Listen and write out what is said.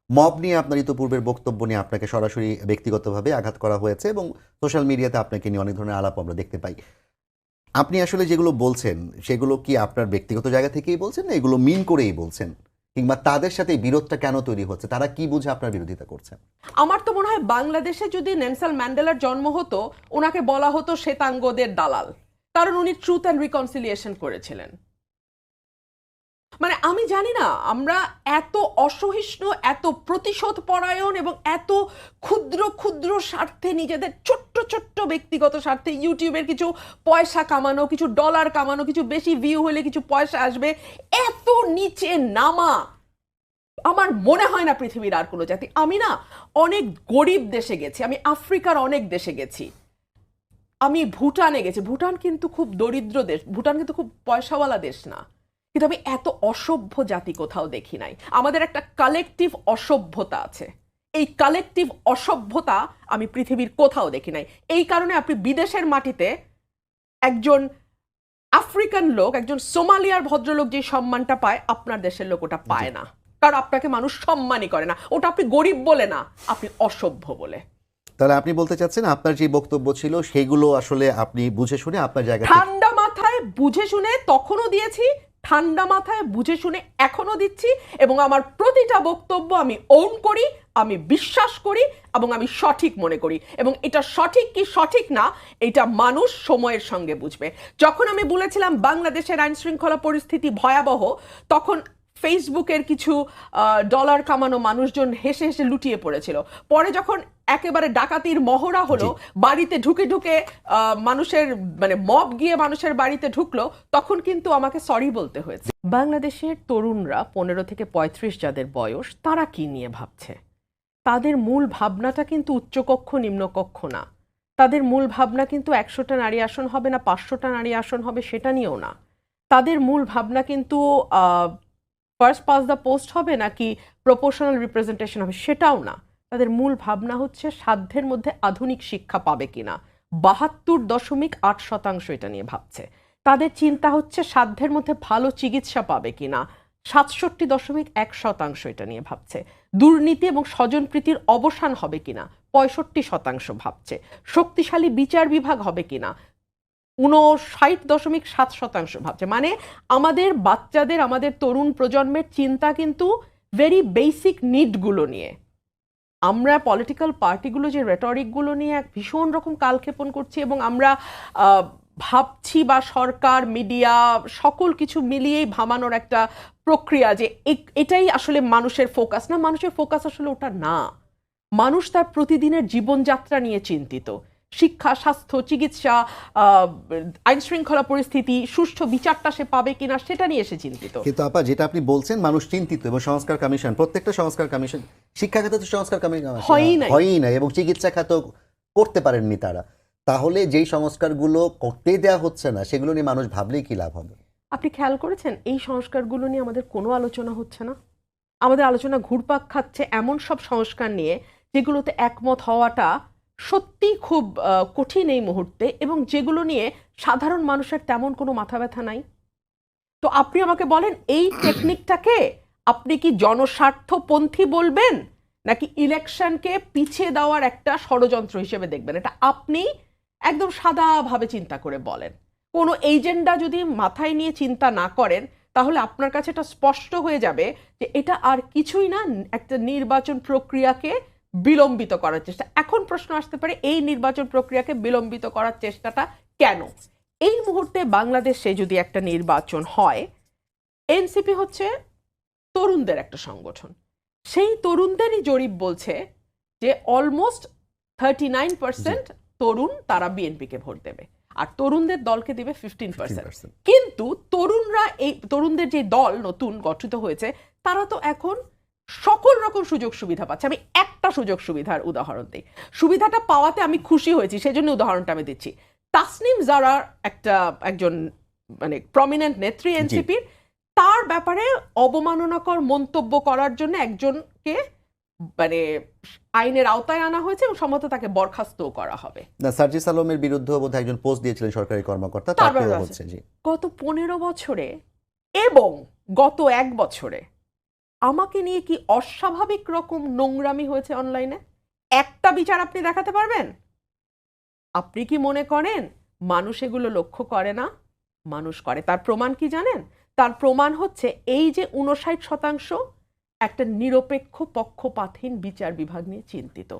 Mob নিয়ে আপনার ইতোপূর্বের বক্তব্য নিয়ে আপনাকে সরাসরি ব্যক্তিগতভাবে আঘাত করা হয়েছে এবং সোশ্যাল মিডিয়াতে আপনাকে নিয়ে অনেক ধরনের আলাপ আমরা দেখতে পাই। আপনি আসলে যেগুলো বলছেন সেগুলো কি আপনার ব্যক্তিগত জায়গা থেকেই বলছেন না এগুলো মিন করেই বলছেন? কিংবা তাদের সাথে এই বিরোধটা কেন তৈরি হচ্ছে? তারা কি বুঝে আপনার বিরোধিতা করছেন? আমার তো মনে হয় বাংলাদেশে যদি নেলসন ম্যান্ডেলার জন্ম হতো, ওনাকে বলা হতো শ্বেতাঙ্গদের দালাল, কারণ উনি ট্রুথ অ্যান্ড রিকনসিলিয়েশন করেছিলেন। মানে আমি জানি না, আমরা এত অসহিষ্ণু, এত প্রতিশোধ পরায়ণ এবং এত ক্ষুদ্র ক্ষুদ্র স্বার্থে, নিজেদের ছোট্ট ছোট্ট ব্যক্তিগত স্বার্থে, ইউটিউবের কিছু পয়সা কামানো, কিছু ডলার কামানো, কিছু বেশি ভিউ হলে কিছু পয়সা আসবে, এত নিচে নামা আমার মনে হয় না পৃথিবীর আর কোনো জাতি। আমি না অনেক গরিব দেশে গেছি, আমি আফ্রিকার অনেক দেশে গেছি, আমি ভুটানে গেছি। ভুটান কিন্তু খুব দরিদ্র দেশ, ভুটান কিন্তু খুব পয়সাওয়ালা দেশ না, কিন্তু আমি এত অসভ্য জাতি কোথাও দেখি নাই। আমাদের একটা কালেকটিভ অসভ্যতা আছে, এই কালেকটিভ অসভ্যতা আমি পৃথিবীর কোথাও দেখি নাই। এই কারণে আপনি বিদেশের মাটিতে একজন আফ্রিকান লোক, একজন সোমালিয়ার ভদ্রলোক যে সম্মানটা পায়, আপনার দেশের লোক ওটা পায় না, কারণ আপনাকে মানুষ সম্মানই করে না। ওটা আপনি গরিব বলে না, আপনি অসভ্য বলে। তাহলে আপনি বলতে চাচ্ছেন আপনার যে বক্তব্য ছিল সেগুলো আসলে আপনি বুঝে শুনে আপনার জায়গা থেকে ঠান্ডা মাথায় বুঝে শুনে তখনও দিয়েছি, ঠান্ডা মাথায় বুঝে শুনে এখনো দিচ্ছি, এবং আমার প্রতিটা বক্তব্য আমি ওন করি, আমি বিশ্বাস করি এবং আমি সঠিক মনে করি। এবং এটা সঠিক কি সঠিক না, এটা মানুষ সময়ের সঙ্গে বুঝবে। যখন আমি বলেছিলাম বাংলাদেশের আইন শৃঙ্খলা পরিস্থিতি ভয়াবহ, তখন ফেসবুকের কিছু ডলার কামানো মানুষজন হেসে হেসে লুটিয়ে পড়েছিল। পরে যখন একেবারে ডাকাতির মহড়া হলো, বাড়িতে ঢুকে ঢুকে মানুষের মানে মব গিয়ে মানুষের বাড়িতে ঢুকলো, তখন কিন্তু আমাকে সরি বলতে হয়েছে। বাংলাদেশের তরুণরা 15 থেকে 35 যাদের বয়স, তারা কি নিয়ে ভাবছে? তাদের মূল ভাবনাটা কিন্তু উচ্চকক্ষ নিম্নকক্ষ না। তাদের মূল ভাবনা কিন্তু 100টা নারী আসন হবে না 500টা নারী আসন হবে সেটা নিয়েও না। তাদের মূল ভাবনা কিন্তু ফার্স্ট পাস দ্য পোস্ট হবে নাকি প্রপোর্শনাল রিপ্রেজেন্টেশন হবে সেটাও না। তাদের মূল ভাবনা হচ্ছে সাধ্যের মধ্যে আধুনিক শিক্ষা পাবে কিনা। 72.8% এটা নিয়ে ভাবছে। তাদের চিন্তা হচ্ছে সাধ্যের মধ্যে ভালো চিকিৎসা পাবে কিনা। 67.1% এটা নিয়ে ভাবছে। দুর্নীতি এবং স্বজনপ্রীতির অবসান হবে কিনা 65% ভাবছে। শক্তিশালী বিচার বিভাগ হবে কিনা 59.7% ভাবছে। মানে আমাদের বাচ্চাদের, আমাদের তরুণ প্রজন্মের চিন্তা কিন্তু ভেরি বেসিক নিডগুলো নিয়ে। আমরা পলিটিক্যাল পার্টিগুলো যে রেটরিকগুলো নিয়ে এক ভীষণ রকম কালক্ষেপণ করছি, এবং আমরা ভাবছি বা সরকার, মিডিয়া সকল কিছু মিলিয়েই ভাবানোর একটা প্রক্রিয়া যে এটাই আসলে মানুষের ফোকাস। না, মানুষের ফোকাস আসলে ওটা না। মানুষ তার প্রতিদিনের জীবনযাত্রা নিয়ে চিন্তিত। শিক্ষা, স্বাস্থ্য, চিকিৎসা, আইন শৃঙ্খলা পরিস্থিতি, সুষ্ঠু বিচারটা সে পাবে কিনা সেটা নিয়ে সে চিন্তিত। কিন্তু আপা যেটা আপনি বলছেন মানুষ চিন্তিত, এবং সংস্কার কমিশন, প্রত্যেকটা সংস্কার কমিশন, শিক্ষা খাতে তো সংস্কার কমিশন হয়ই নাই এবং চিকিৎসা খাত করতে পারেননি তারা। তাহলে যেই সংস্কারগুলো করতেই দেওয়া হচ্ছে না সেগুলো নিয়ে মানুষ ভাবলেই কি লাভ হবে? আপনি খেয়াল করেছেন এই সংস্কারগুলো নিয়ে আমাদের কোনো আলোচনা হচ্ছে না। আমাদের আলোচনা ঘুরপাক খাচ্ছে এমন সব সংস্কার নিয়ে যেগুলোতে একমত হওয়াটা সত্যি খুব কঠিন এই মুহূর্তে, এবং যেগুলো নিয়ে সাধারণ মানুষের তেমন কোনো মাথা ব্যথা নাই। তো আপনি আমাকে বলেন, এই টেকনিকটাকে আপনি কি জনস্বার্থপন্থী বলবেন নাকি ইলেকশনকে পিছিয়ে দেওয়ার একটা ষড়যন্ত্র হিসেবে দেখবেন? এটা আপনি একদম সাদাভাবে চিন্তা করে বলেন। কোনো এজেন্ডা যদি মাথায় নিয়ে চিন্তা না করেন, তাহলে আপনার কাছে এটা স্পষ্ট হয়ে যাবে যে এটা আর কিছুই না, একটা নির্বাচন প্রক্রিয়াকে বিলম্বিত করার চেষ্টা। এখন প্রশ্ন আসতে পারে, এই নির্বাচন প্রক্রিয়াকে বিলম্বিত করার চেষ্টাটা কেন? এই মুহূর্তে বাংলাদেশে যদি একটা নির্বাচন হয়, এনসিপি হচ্ছে তরুণদের একটা সংগঠন, সেই তরুণদেরই জরিপ বলছে যে অলমোস্ট 39% তরুণ তারা বিএনপিকে ভোট দেবে, আর তরুণদের দলকে দেবে 15%। কিন্তু তরুণরা, এই তরুণদের যে দল নতুন গঠিত হয়েছে, তারা তো এখন সকল রকম সুযোগ সুবিধা পাচ্ছে। আমি একটা সুযোগ সুবিধার উদাহরণ দিই, সুবিধাটা পাওয়াতে আমি খুশি হয়েছি, সেজন্য উদাহরণটা আমি দিচ্ছি। তাসনিম জারা একজন মানে প্রমিনেন্ট নেত্রী এনসিপির, তার ব্যাপারে অবমাননাকর মন্তব্য করার জন্য একজনকে মানে আইনের আওতায় আনা হয়েছে এবং সম্ভবত তাকে বরখাস্তও করা হবে। না, সার্জিস আলমের বিরুদ্ধে বোধহয় একজন পোস্ট দিয়েছিলেন সরকারি কর্মকর্তা, তারপরে হচ্ছে জি গত 15 বছরে এবং গত 1 বছরে আমাকে নিয়ে কি অস্বাভাবিক রকম নোংরামি হয়েছে অনলাইনে? একটা বিচার আপনি দেখাতে পারবেন? আপনি কি মনে করেন মানুষ এগুলো লক্ষ্য করে না? মানুষ করে। তার প্রমাণ কি জানেন? তার প্রমাণ হচ্ছে এই যে ৫৯% একটা নিরপেক্ষ পক্ষপাতহীন বিচার বিভাগ নিয়ে চিন্তিত।